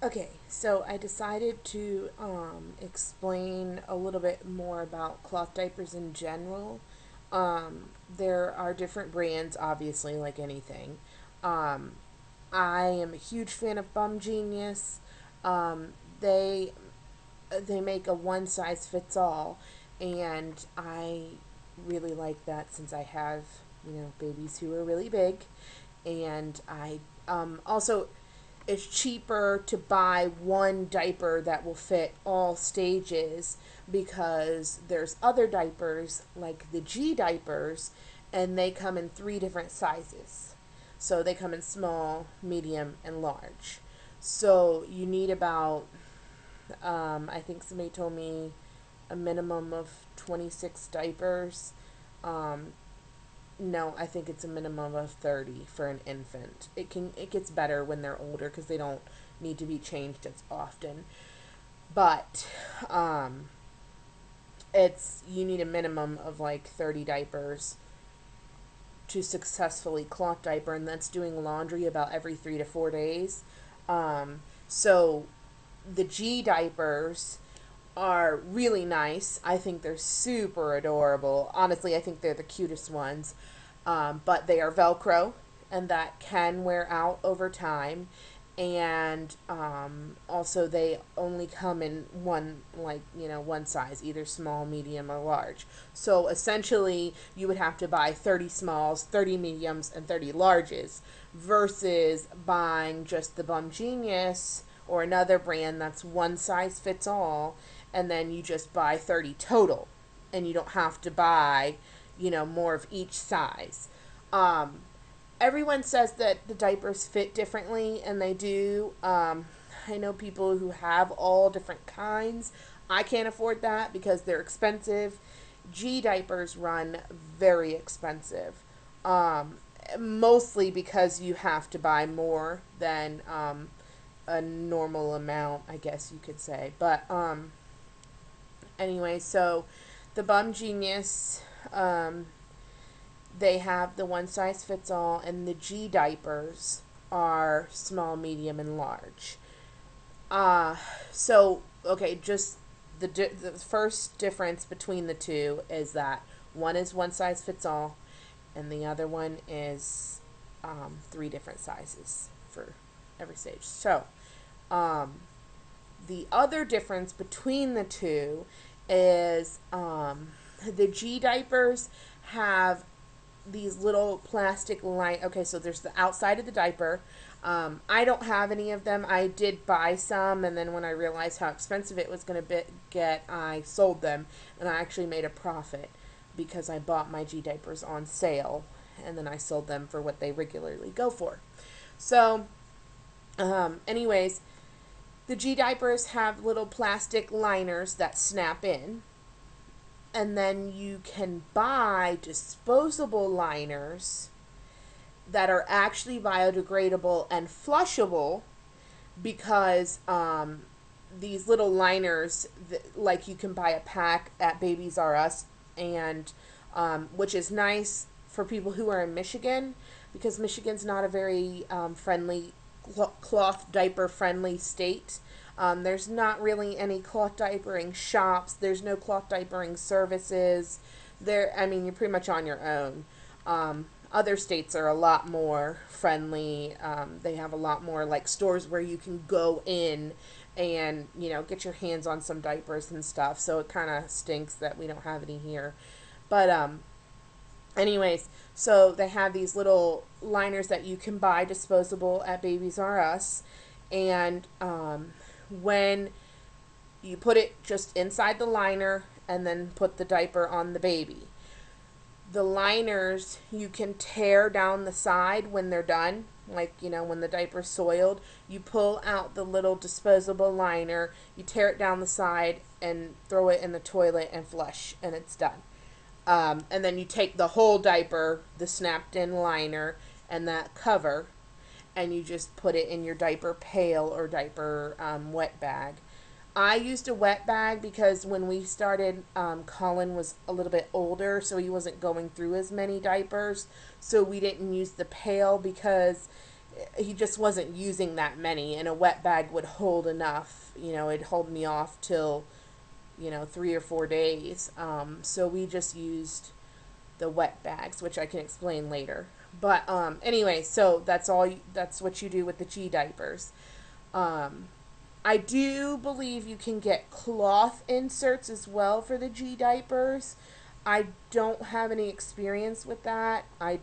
Okay, so I decided to explain a little bit more about cloth diapers in general. There are different brands, obviously, like anything. Um, I am a huge fan of Bum Genius. Um, they they make a one size fits all, and I really like that since I have babies who are really big, and I also it's cheaper to buy one diaper that will fit all stages because there's other diapers like the G diapers and they come in three different sizes. So they come in small, medium, and large. So you need about, I think somebody told me a minimum of 26 diapers. Um, no, I think it's a minimum of 30 for an infant. It gets better when they're older because they don't need to be changed as often. But um it's you need a minimum of like 30 diapers to successfully cloth diaper, and that's doing laundry about every 3 to 4 days. So the G diapers are really nice. I think they're super adorable. Honestly, I think they're the cutest ones. But they are Velcro, and that can wear out over time. And also, they only come in one, like, one size, either small, medium, or large. So essentially, you would have to buy 30 smalls, 30 mediums, and 30 larges versus buying just the Bum Genius or another brand that's one size fits all, and then you just buy 30 total, and you don't have to buy, more of each size. Um, Everyone says that the diapers fit differently, and they do. I know people who have all different kinds. I can't afford that because they're expensive. G diapers run very expensive. Um, Mostly because you have to buy more than a normal amount, I guess you could say. But anyway, so the Bum Genius, they have the one size fits all, and the G diapers are small, medium, and large. Uh, so, okay, just the first difference between the two is that one is one size fits all, and the other one is three different sizes for every stage. So, um, the other difference between the two is the G diapers have these little plastic line. Okay, so there's the outside of the diaper. I don't have any of them. I did buy some, and then when I realized how expensive it was going to get, I sold them, and I actually made a profit because I bought my G diapers on sale, and then I sold them for what they regularly go for. So, anyways, the G diapers have little plastic liners that snap in, and then you can buy disposable liners that are actually biodegradable and flushable because these little liners, like you can buy a pack at Babies R Us, and which is nice for people who are in Michigan because Michigan's not a very friendly cloth diaper friendly state. There's not really any cloth diapering shops. There's no cloth diapering services. I mean, you're pretty much on your own. Other states are a lot more friendly. They have a lot more like stores where you can go in and get your hands on some diapers and stuff. So it kind of stinks that we don't have any here. But anyways, so they have these little liners that you can buy disposable at Babies R Us, and when you put it just inside the liner and then put the diaper on the baby. The liners, you can tear down the side when they're done, like, when the diaper's soiled. You pull out the little disposable liner, you tear it down the side, and throw it in the toilet and flush, and it's done. And then you take the whole diaper, the snapped in liner, and that cover, and you just put it in your diaper pail or diaper wet bag. I used a wet bag because when we started, Colin was a little bit older, so he wasn't going through as many diapers. So we didn't use the pail because he just wasn't using that many, and a wet bag would hold enough. It'd hold me off till 3 or 4 days. So we just used the wet bags, which I can explain later. But anyway, so that's what you do with the G diapers. I do believe you can get cloth inserts as well for the G diapers. I don't have any experience with that. I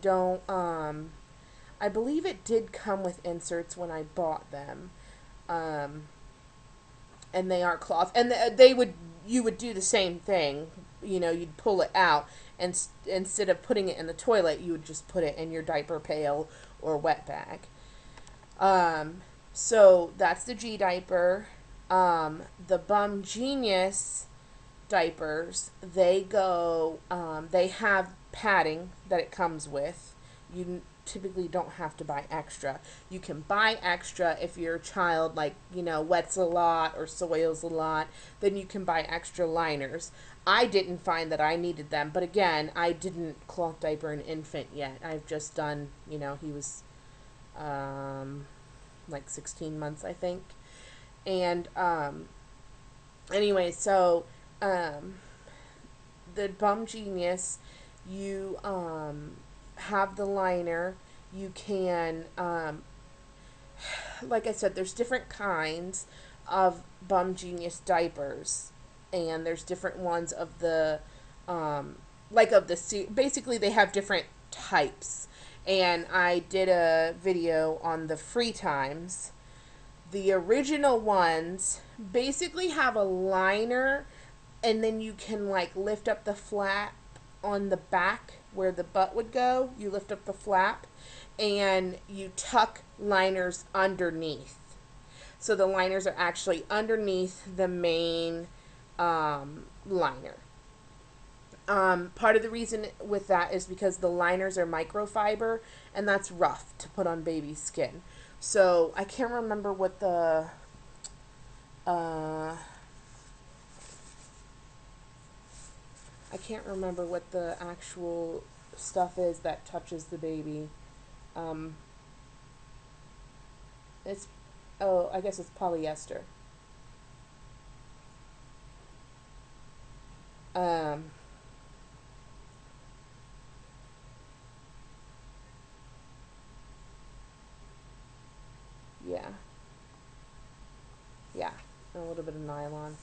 believe it did come with inserts when I bought them. Um, and they are cloth. And you would do the same thing. You'd pull it out, and instead of putting it in the toilet, you would just put it in your diaper pail or wet bag. So that's the G diaper. The Bum Genius diapers, they have padding that it comes with. You typically don't have to buy extra. You can buy extra if your child, wets a lot or soils a lot, then you can buy extra liners. I didn't find that I needed them, but again, I didn't cloth diaper an infant yet. I've just done, he was 16 months, I think. And anyway, so the Bum Genius, you have the liner. You can, like I said, there's different kinds of Bum Genius diapers, and there's different ones of the, basically they have different types. And I did a video on the free times. The original ones basically have a liner, and then you can lift up the flap on the back where the butt would go. You lift up the flap and you tuck liners underneath. So the liners are actually underneath the main liner. Part of the reason with that is because the liners are microfiber, and that's rough to put on baby skin. So I can't remember what the actual stuff is that touches the baby. It's I guess it's polyester. Um, yeah, yeah, and a little bit of nylon.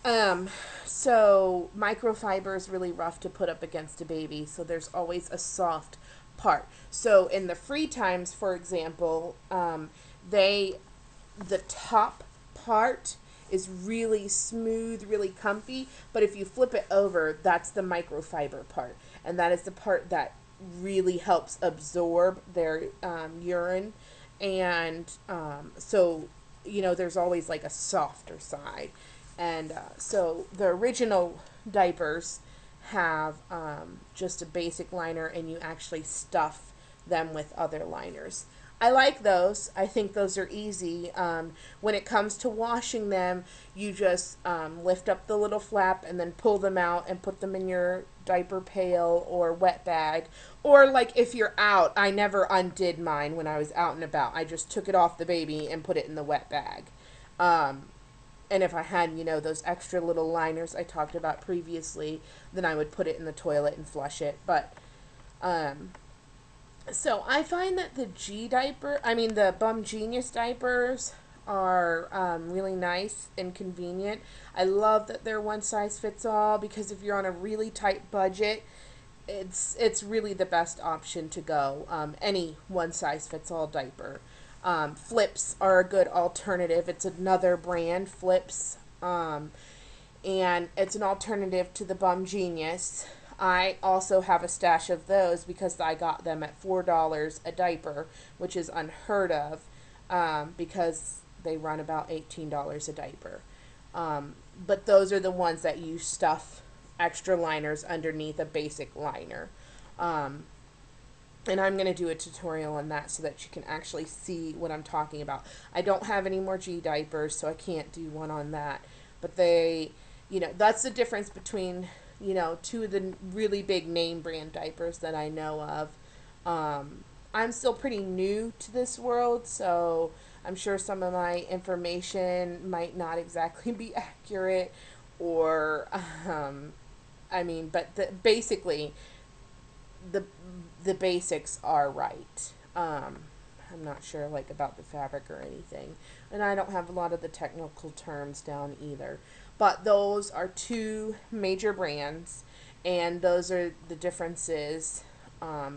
Um, so microfiber is really rough to put up against a baby, so there's always a soft part. So in the free times, for example, the top part is really smooth, really comfy, but if you flip it over, that's the microfiber part, and that is the part that really helps absorb their urine, and so there's always a softer side. And so the original diapers have just a basic liner, and you actually stuff them with other liners. I like those. I think those are easy. When it comes to washing them, you just lift up the little flap and then pull them out and put them in your diaper pail or wet bag. Or if you're out, I never undid mine when I was out and about. I just took it off the baby and put it in the wet bag. And if I had, those extra little liners I talked about previously, then I would put it in the toilet and flush it. But, so I find that the Bum Genius diapers are really nice and convenient. I love that they're one size fits all, because if you're on a really tight budget, it's really the best option to go. Any one size fits all diaper. Flips are a good alternative. It's another brand, Flips, and it's an alternative to the Bum Genius. I also have a stash of those because I got them at $4 a diaper, which is unheard of, because they run about $18 a diaper. But those are the ones that you stuff extra liners underneath a basic liner. And I'm going to do a tutorial on that so that you can actually see what I'm talking about. I don't have any more G diapers, so I can't do one on that. But that's the difference between, two of the really big name brand diapers that I know of. I'm still pretty new to this world, so I'm sure some of my information might not exactly be accurate, or I mean, but basically the the basics are right. I'm not sure like about the fabric or anything, and I don't have a lot of the technical terms down either. But those are two major brands, and those are the differences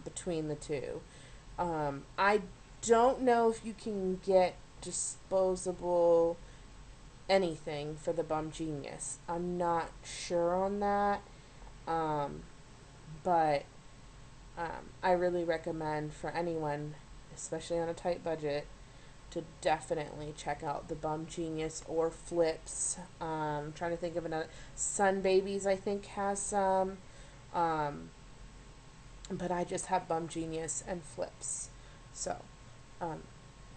between the two. I don't know if you can get disposable anything for the Bum Genius. I'm not sure on that, um, but I really recommend for anyone, especially on a tight budget, to definitely check out the Bum Genius or Flips. Trying to think of another. Sun Babies, I think, has some. Um, but I just have Bum Genius and Flips. So, um,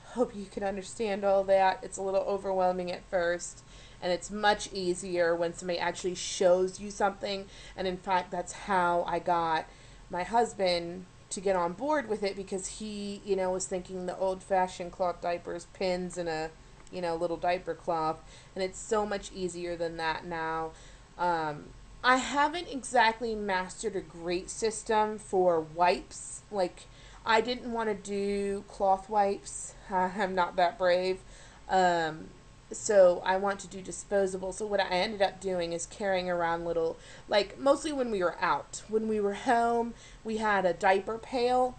hope you can understand all that. It's a little overwhelming at first, and it's much easier when somebody actually shows you something. And in fact, that's how I got my husband to get on board with it, because he, was thinking the old-fashioned cloth diapers, pins and a, little diaper cloth, and it's so much easier than that now. Um, I haven't exactly mastered a great system for wipes. Like, I didn't want to do cloth wipes. I'm not that brave. Um, so I want to do disposable. So what I ended up doing is carrying around little, like mostly when we were out. When we were home, we had a diaper pail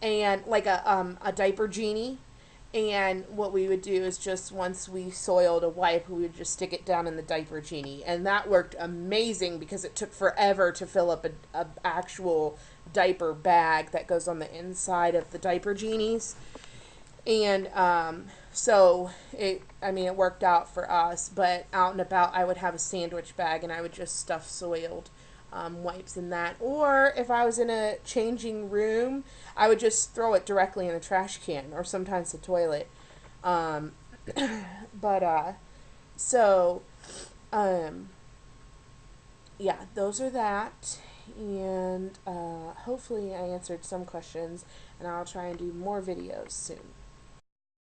and like a diaper genie. And what we would do is just once we soiled a wipe, we would just stick it down in the diaper genie, and that worked amazing because it took forever to fill up a actual diaper bag that goes on the inside of the diaper genies. And so it worked out for us. But out and about, I would have a sandwich bag, and I would just stuff soiled wipes in that. Or if I was in a changing room, I would just throw it directly in the trash can, or sometimes the toilet. Um, but so um, yeah, those are that. And hopefully I answered some questions, and I'll try and do more videos soon.